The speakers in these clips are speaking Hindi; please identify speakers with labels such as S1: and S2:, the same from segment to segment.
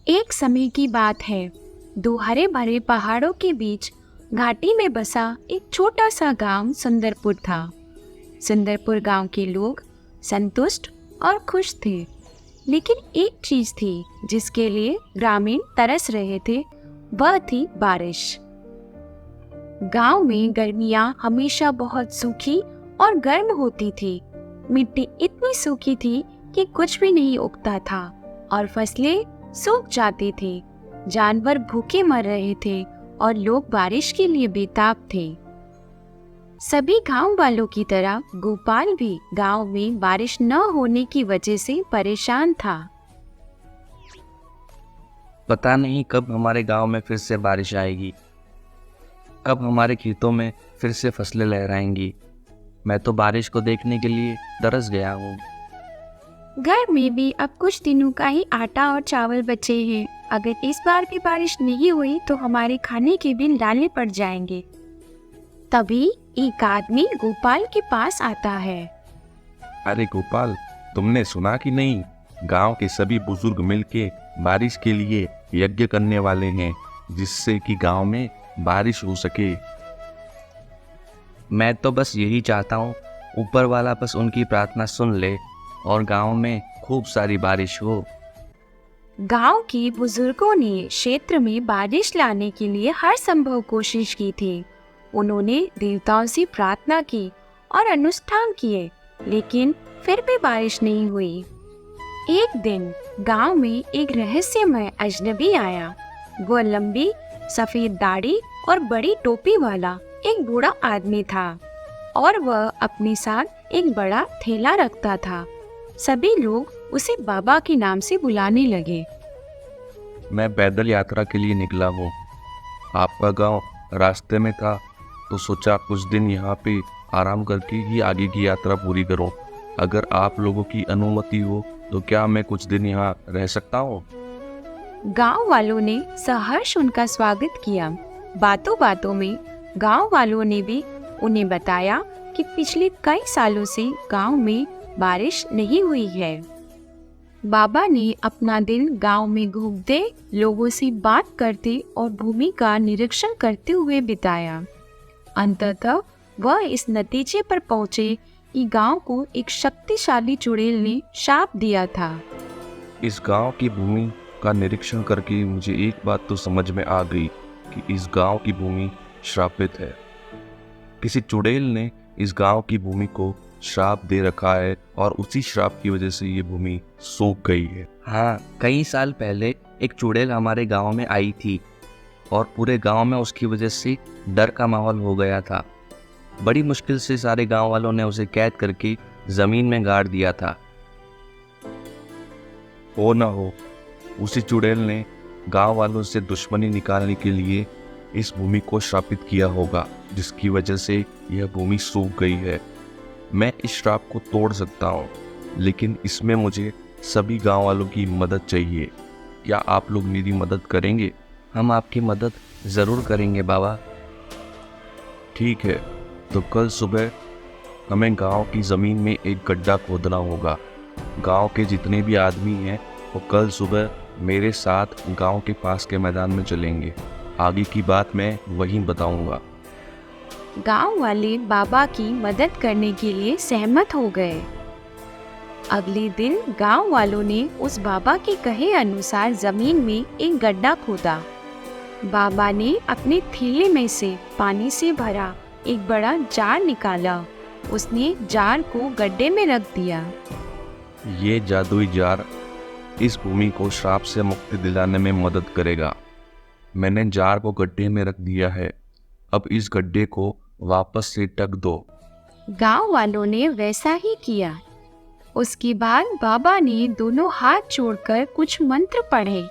S1: एक समय की बात है। दो हरे भरे पहाड़ों के बीच घाटी में बसा एक छोटा सा गांव सुंदरपुर था। सुंदरपुर गांव के लोग संतुष्ट और खुश थे, लेकिन एक चीज थी जिसके लिए ग्रामीण तरस रहे थे, वह थी बारिश। गांव में गर्मियां हमेशा बहुत सूखी और गर्म होती थी। मिट्टी इतनी सूखी थी कि कुछ भी नहीं उगता था और फसलें सूख जाती थी। जानवर भूखे मर रहे थे और लोग बारिश के लिए बेताब थे। सभी गांव वालों की तरह गोपाल भी गांव में बारिश न होने की वजह से परेशान था।
S2: पता नहीं कब हमारे गांव में फिर से बारिश आएगी, कब हमारे खेतों में फिर से फसलें लहराएंगी। मैं तो बारिश को देखने के लिए तरस गया हूँ।
S1: घर में भी अब कुछ दिनों का ही आटा और चावल बचे हैं। अगर इस बार भी बारिश नहीं हुई तो हमारे खाने के बिल डाले पड़ जाएंगे। तभी एक आदमी गोपाल के पास आता है।
S3: अरे गोपाल, तुमने सुना कि नहीं? गांव के सभी बुजुर्ग मिलके बारिश के लिए यज्ञ करने वाले हैं, जिससे कि गांव में बारिश हो सके।
S2: मैं तो बस यही चाहता हूँ, ऊपर वाला बस उनकी प्रार्थना सुन ले और गांव में खूब सारी बारिश हो।
S1: गांव के बुजुर्गों ने क्षेत्र में बारिश लाने के लिए हर संभव कोशिश की थी। उन्होंने देवताओं से प्रार्थना की और अनुष्ठान किए, लेकिन फिर भी बारिश नहीं हुई। एक दिन गांव में एक रहस्यमय अजनबी आया। वो लंबी सफेद दाढ़ी और बड़ी टोपी वाला एक बूढ़ा आदमी था और वह अपने साथ एक बड़ा थैला रखता था। सभी लोग उसे बाबा के नाम से बुलाने लगे।
S3: मैं पैदल यात्रा के लिए निकला हूँ। आपका गांव रास्ते में था, तो सोचा कुछ दिन यहाँ पे आराम करके ही आगे की यात्रा पूरी करूँ। अगर आप लोगों की अनुमति हो तो क्या मैं कुछ दिन यहाँ रह सकता हूँ?
S1: गांव वालों ने सहर्ष उनका स्वागत किया। बातों बातों में गांव वालों ने भी उन्हें बताया कि पिछले कई सालों से गांव में बारिश नहीं हुई है। बाबा ने अपना दिन गांव में घूमते, लोगों से बात करते और भूमि का निरीक्षण करते हुए बिताया। अंततः वह इस नतीजे पर पहुंचे कि गांव को एक शक्तिशाली चुड़ैल ने शाप दिया था।
S3: इस गांव की भूमि का निरीक्षण करके मुझे एक बात तो समझ में आ गई कि इस गांव की भूमि श्रापित है। किसी चुड़ैल ने इस गांव की भूमि को श्राप दे रखा है और उसी श्राप की वजह से ये भूमि सूख गई है।
S2: हाँ, कई साल पहले एक चुड़ैल हमारे गांव में आई थी और पूरे गांव में उसकी वजह से डर का माहौल हो गया था। बड़ी मुश्किल से सारे गांव वालों ने उसे कैद करके जमीन में गाड़ दिया था।
S3: हो ना हो, उसी चुड़ैल ने गांव वालों से दुश्मनी निकालने के लिए इस भूमि को श्रापित किया होगा, जिसकी वजह से यह भूमि सूख गई है। मैं इस श्राप को तोड़ सकता हूँ, लेकिन इसमें मुझे सभी गांव वालों की मदद चाहिए। क्या आप लोग मेरी मदद करेंगे?
S2: हम आपकी मदद ज़रूर करेंगे बाबा।
S3: ठीक है, तो कल सुबह हमें गांव की ज़मीन में एक गड्ढा खोदना होगा। गांव के जितने भी आदमी हैं वो कल सुबह मेरे साथ गांव के पास के मैदान में चलेंगे। आगे की बात मैं वहीं बताऊंगा।
S1: गांव वाले बाबा की मदद करने के लिए सहमत हो गए। अगले दिन गांव वालों ने उस बाबा के कहे अनुसार जमीन में एक गड्ढा खोदा। बाबा ने अपने थैले में से पानी से भरा एक बड़ा जार निकाला। उसने जार को गड्ढे में रख दिया।
S3: ये जादुई जार इस भूमि को श्राप से मुक्ति दिलाने में मदद करेगा। मैंने जार को गड्ढे में रख दिया है। अब इस गड्ढे को वापस से ढक दो।
S1: गांव वालों ने वैसा ही किया। उसके बाद बाबा ने दोनों हाथ जोड़कर कुछ मंत्र पढ़े,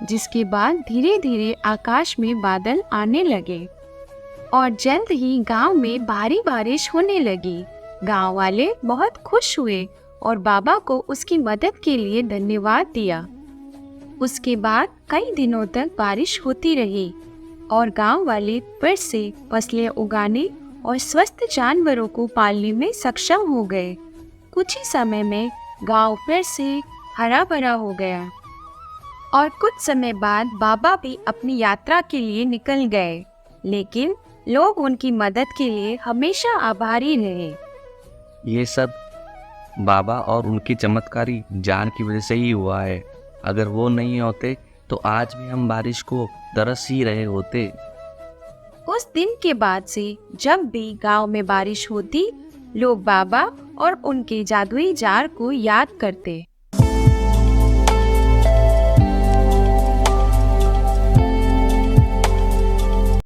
S1: जिसके बाद धीरे धीरे आकाश में बादल आने लगे और जल्द ही गांव में भारी बारिश होने लगी। गांव वाले बहुत खुश हुए और बाबा को उसकी मदद के लिए धन्यवाद दिया। उसके बाद कई दिनों तक बारिश होती रही और गांव वाले फिर से फसलें उगाने और स्वस्थ जानवरों को पालने में सक्षम हो गए। कुछ ही समय में गांव फिर से हरा भरा हो गया। और कुछ समय बाद बाबा भी अपनी यात्रा के लिए निकल गए, लेकिन लोग उनकी मदद के लिए हमेशा आभारी रहे।
S2: ये सब बाबा और उनकी चमत्कारी जान की वजह से ही हुआ है। अगर वो नहीं होते तो आज भी हम बारिश को तरस ही रहे होते।
S1: उस दिन के बाद से जब भी गांव में बारिश होती, लोग बाबा और उनके जादुई जार को याद करते।